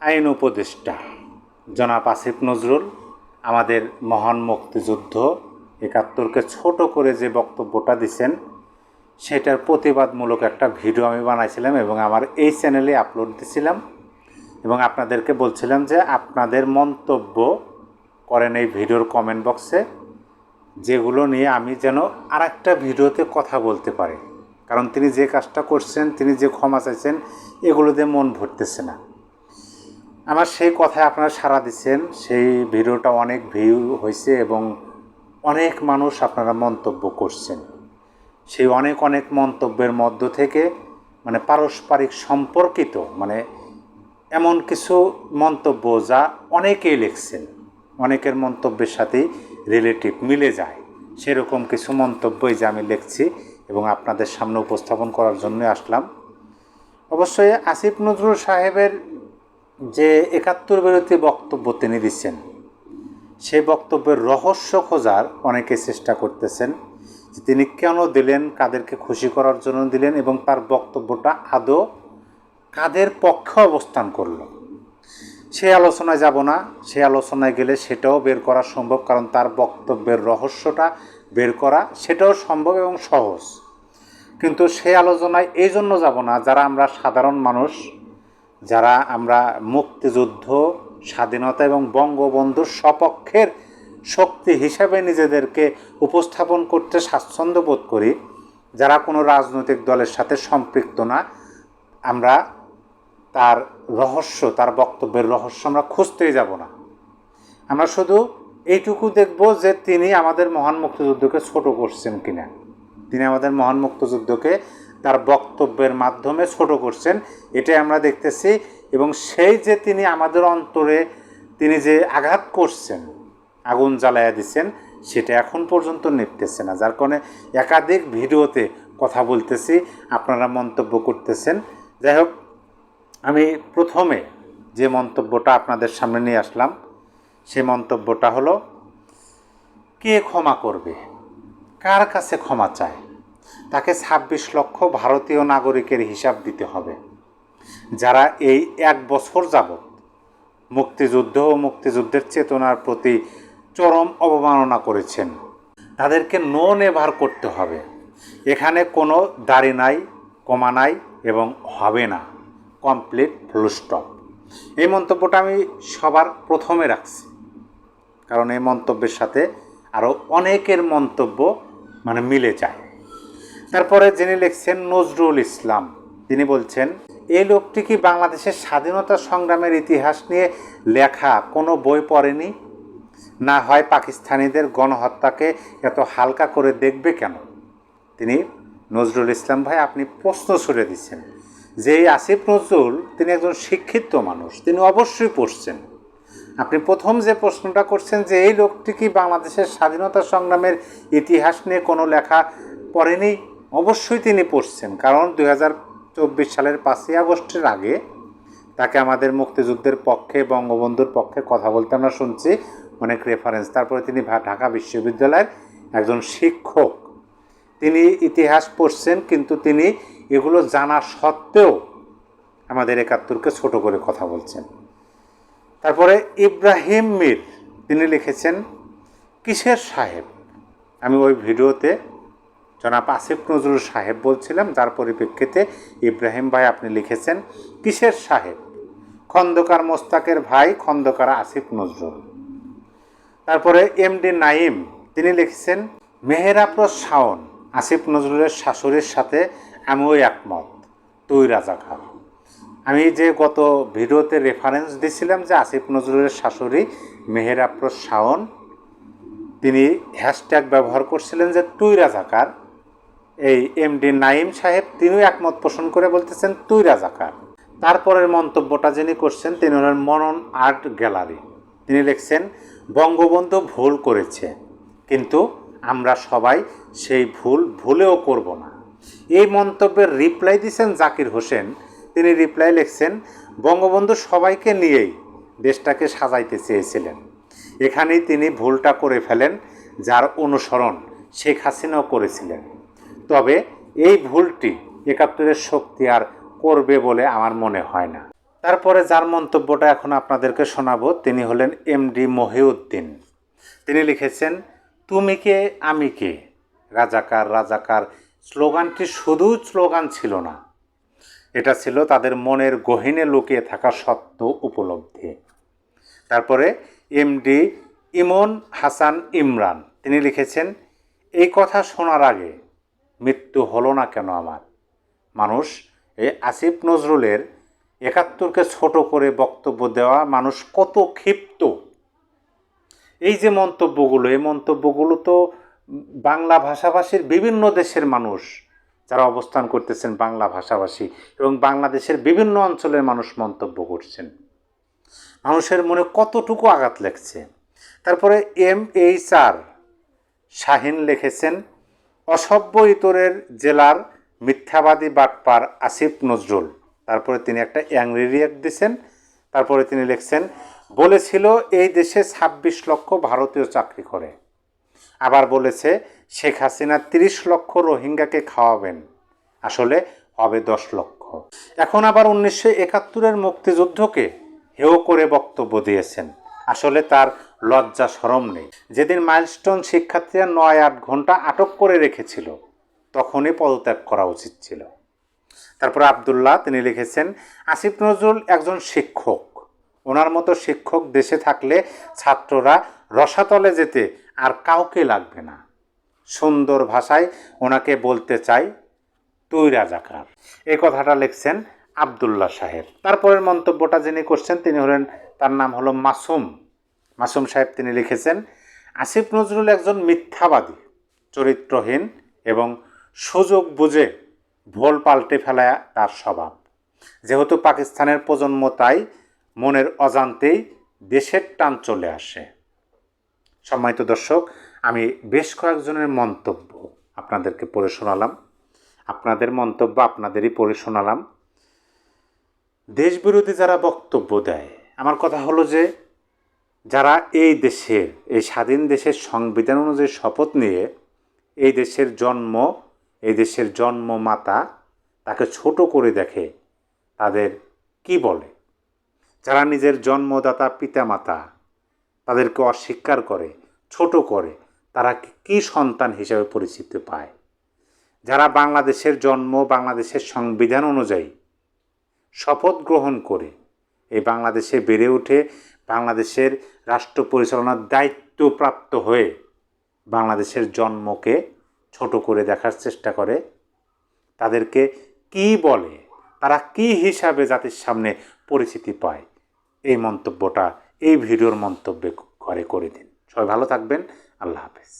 আইন উপদেষ্টা জনাব আসিফ নজরুল আমাদের মহান মুক্তিযুদ্ধ ৭১কে ছোট করে যে বক্তব্যটা দিয়েছেন সেটার প্রতিবাদমূলক একটা ভিডিও আমি বানাইছিলাম এবং আমার এই চ্যানেলে আপলোড দিয়েছিলাম এবং আপনাদেরকে বলছিলাম যে আপনাদের মন্তব্য করেন এই ভিডিওর কমেন্ট বক্সে, যেগুলো নিয়ে আমি যেন আরেকটা ভিডিওতে কথা বলতে পারি। কারণ তিনি যে কাজটা করছেন, তিনি যে ক্ষমা চাইছেন, এগুলোতে মন ভরতেছে না। আমার সেই কথায় আপনারা সাড়া দিচ্ছেন, সেই ভিডিওটা অনেক ভিউ হয়েছে এবং অনেক মানুষ আপনারা মন্তব্য করছেন। সেই অনেক মন্তব্যের মধ্য থেকে পারস্পরিক সম্পর্কিত এমন কিছু মন্তব্য যা অনেকেই লিখছেন, অনেকের মন্তব্যের সাথেই রিলেটিভ মিলে যায়, সেরকম কিছু মন্তব্যই যে আমি লিখছি এবং আপনাদের সামনে উপস্থাপন করার জন্য আসলাম। অবশ্যই আসিফ নজরুল সাহেবের যে ৭১ বিরোধী বক্তব্য তিনি দিচ্ছেন, সেই বক্তব্যের রহস্য খোঁজার অনেকে চেষ্টা করতেছেন যে তিনি কেন দিলেন, কাদেরকে খুশি করার জন্য দিলেন এবং তার বক্তব্যটা আদৌ কাদের পক্ষে অবস্থান করল। সেই আলোচনায় যাব না, সেই আলোচনায় গেলে সেটাও বের করা সম্ভব, কারণ তার বক্তব্যের রহস্যটা বের করা সেটাও সম্ভব এবং সহজ। কিন্তু সেই আলোচনায় এই জন্য যাব না, যারা আমরা সাধারণ মানুষ, যারা আমরা মুক্তিযুদ্ধ, স্বাধীনতা এবং বঙ্গবন্ধুর সপক্ষের শক্তি হিসাবে নিজেদেরকে উপস্থাপন করতে স্বাচ্ছন্দ্য বোধ করি, যারা কোনো রাজনৈতিক দলের সাথে সম্পৃক্ত না, আমরা তার রহস্য, তার বক্তব্যের রহস্য আমরা খুঁজতেই যাব না। আমরা শুধু এইটুকু দেখব যে তিনি আমাদের মহান মুক্তিযুদ্ধকে ছোট করছেন কিনা, তিনি আমাদের মহান মুক্তিযুদ্ধকে তার বক্তব্যের মাধ্যমে ছোট করছেন, এটাই আমরা দেখতেছি। এবং সেই যে তিনি আমাদের অন্তরে তিনি যে আঘাত করছেন, আগুন জ্বালাইয়া দিচ্ছেন, সেটা এখন পর্যন্ত নিপতেছে না, যার কারণে একাধিক ভিডিওতে কথা বলতেছি, আপনারা মন্তব্য করতেছেন। যাই হোক, আমি প্রথমে যে মন্তব্যটা আপনাদের সামনে নিয়ে আসলাম, সেই মন্তব্যটা হলো, কে ক্ষমা করবে, কার কাছে ক্ষমা চায়? তাকে ২৬ লক্ষ ভারতীয় নাগরিকের হিসাব দিতে হবে, যারা এই ১ বছর যাবৎ মুক্তিযুদ্ধ ও মুক্তিযুদ্ধের চেতনার প্রতি চরম অবমাননা করেছেন। তাদেরকে নো নেভার করতে হবে। এখানে কোনো দাড়ি নাই, কমা নাই এবং হবে না, কমপ্লিট ফুল স্টপ। এই মন্তব্যটা আমি সবার প্রথমে রাখছি, কারণ এই মন্তব্যের সাথে আরও অনেকের মন্তব্য মিলে যায়। তারপরে যিনি লিখছেন নজরুল ইসলাম, তিনি বলছেন, এই লোকটি কি বাংলাদেশের স্বাধীনতা সংগ্রামের ইতিহাস নিয়ে লেখা কোনো বই পড়েনি? না হয় পাকিস্তানিদের গণহত্যাকে এত হালকা করে দেখবে কেন? তিনি নজরুল ইসলাম ভাই, আপনি প্রশ্ন ছুড়ে দিচ্ছেন যে এই আসিফ নজরুল তিনি একজন শিক্ষিত মানুষ, তিনি অবশ্যই পড়ছেন। আপনি প্রথম যে প্রশ্নটা করছেন যে এই লোকটি কি বাংলাদেশের স্বাধীনতা সংগ্রামের ইতিহাস নিয়ে কোনো লেখা পড়েনি, অবশ্যই তিনি পড়ছেন। কারণ ২০২৪ সালের ৫ই আগস্টের আগে তাকে আমাদের মুক্তিযুদ্ধের পক্ষে, বঙ্গবন্ধুর পক্ষে কথা বলতে আমরা শুনছি, অনেক রেফারেন্স। তারপরে তিনি ঢাকা বিশ্ববিদ্যালয়ের একজন শিক্ষক, তিনি ইতিহাস পড়ছেন, কিন্তু তিনি এগুলো জানা সত্ত্বেও আমাদের ৭১কে ছোট করে কথা বলছেন। তারপরে ইব্রাহিম মীর, তিনি লিখেছেন, কিসের সাহেব? আমি ওই ভিডিওতে জনাব আসিফ নজরুল সাহেব বলছিলাম, যার পরিপ্রেক্ষিতে ইব্রাহিম ভাই আপনি লিখেছেন কিসের সাহেব? খন্দকার মোস্তাকের ভাই খন্দকার আসিফ নজরুল। তারপরে এমডি নাইম, তিনি লিখেছেন, মেহেরাপ্রস শাওন, আসিফ নজরুলের শাশুড়ির সাথে আমিও একমত, তুই রাজাকার। আমি যে গত ভিডিওতে রেফারেন্স দিয়েছিলাম যে আসিফ নজরুলের শাশুড়ি মেহেরাপ্রস শাওন, তিনি হ্যাশট্যাগ ব্যবহার করছিলেন যে তুই রাজাকার। এই এমডি নাইম সাহেব তিনিও একমত পোষণ করে বলতেছেন তুই রাজাকার। তারপরের মন্তব্যটা যিনি করছেন তিনি হলেন মনন আর্ট গ্যালারি, তিনি লিখছেন, বঙ্গবন্ধু ভুল করেছে, কিন্তু আমরা সবাই সেই ভুল ভুলেও করব না। এই মন্তব্যের রিপ্লাই দিয়েছেন জাকির হোসেন, তিনি রিপ্লাই লিখছেন, বঙ্গবন্ধু সবাইকে নিয়েই দেশটাকে সাজাইতে চেয়েছিলেন, এখানেই তিনি ভুলটা করে ফেলেন, যার অনুসরণ শেখ হাসিনাও করেছিলেন। তবে এই ভুলটি ৭১-এর শক্তি আর করবে বলে আমার মনে হয় না। তারপরে যার মন্তব্যটা এখন আপনাদেরকে শোনাবো তিনি হলেন এমডি মহিউদ্দিন। তিনি লিখেছেন, তুমি কে আমি কে, রাজাকার রাজাকার স্লোগানটি শুধু স্লোগান ছিল না, এটা ছিল তাদের মনের গহীনে লুকিয়ে থাকা সত্য উপলব্ধি। তারপরে এমডি ইমন হাসান ইমরান তিনি লিখেছেন, এই কথা শোনার আগে মৃত্যু হলো না কেন আমার। মানুষ এই আসিফ নজরুলের ৭১কে ছোট করে বক্তব্য দেওয়া মানুষ কত ক্ষিপ্ত। এই যে মন্তব্যগুলো, এই মন্তব্যগুলো তো বাংলা ভাষাভাষীর বিভিন্ন দেশের মানুষ যারা অবস্থান করতেছেন বাংলা ভাষাভাষী এবং বাংলাদেশের বিভিন্ন অঞ্চলের মানুষ মন্তব্য করছেন। মানুষের মনে কতটুকু আঘাত লাগছে। তারপরে MHR শাহিন লিখেছেন, অসভ্য ইতরের জেলার মিথ্যাবাদী বাটপার আসিফ নজরুল। তারপরে তিনি একটা অ্যাংরি রিয়াক্ট দিয়েছেন। তারপরে তিনি লিখছেন, বলেছিল এই দেশে ২৬ লক্ষ ভারতীয় চাকরি করে, আবার বলেছে শেখ হাসিনা ৩০ লক্ষ রোহিঙ্গাকে খাওয়াবেন, আসলে হবে ১০ লক্ষ। এখন আবার ১৯৭১-এর মুক্তিযুদ্ধকে হেয় করে বক্তব্য দিয়েছেন, আসলে তার লজ্জা শরম নেই। যেদিন মাইলস্টোন শিক্ষার্থীরা ৯-৮ ঘন্টা আটক করে রেখেছিল তখনই পদত্যাগ করা উচিত ছিল। তারপর আবদুল্লাহ তিনি লিখেছেন, আসিফ নজরুল একজন শিক্ষক, ওনার মতো শিক্ষক দেশে থাকলে ছাত্ররা রসাতলে যেতে আর কাউকে লাগবে না। সুন্দর ভাষায় ওনাকে বলতে চাই, তুই রাজাকার। এই কথাটা লিখছেন আবদুল্লাহ সাহেব। তারপরের মন্তব্যটা যিনি করছেন তিনি হলেন, তার নাম হলো মাসুম। মাসুম সাহেব তিনি লিখেছেন, আসিফ নজরুল একজন মিথ্যাবাদী, চরিত্রহীন এবং সুযোগ বুঝে ভোল পাল্টে ফেলা তার স্বভাব। যেহেতু পাকিস্তানের প্রজন্ম, তাই মনের অজান্তেই দেশের টান চলে আসে। সম্মানিত দর্শক, আমি বেশ কয়েকজনের মন্তব্য আপনাদেরকে পড়ে শোনালাম, আপনাদের মন্তব্য আপনাদেরই পড়ে শোনালাম। দেশবিরোধী যারা বক্তব্য দেয়, আমার কথা হলো যে যারা এই দেশের, এই স্বাধীন দেশের সংবিধান অনুযায়ী শপথ নিয়ে এই দেশের জন্মমাতা তাকে ছোট করে দেখে, তাদের কি বলে? যারা নিজের জন্মদাতা পিতামাতা তাদেরকে অস্বীকার করে, ছোট করে, তারা কি সন্তান হিসেবে পরিচিতি পায়? যারা বাংলাদেশের জন্ম, বাংলাদেশের সংবিধান অনুযায়ী শপথ গ্রহণ করে এই বাংলাদেশে বেড়ে উঠে বাংলাদেশের রাষ্ট্র পরিচালনার দায়িত্বপ্রাপ্ত হয়ে বাংলাদেশের জন্মকে ছোট করে দেখার চেষ্টা করে, তাদেরকে কি বলে, তারা কি হিসাবে জাতির সামনে পরিচিতি পায়? এই মন্তব্যটা এই ভিডিওর মন্তব্যে করে দিন। সবাই ভালো থাকবেন। আল্লাহ হাফেজ।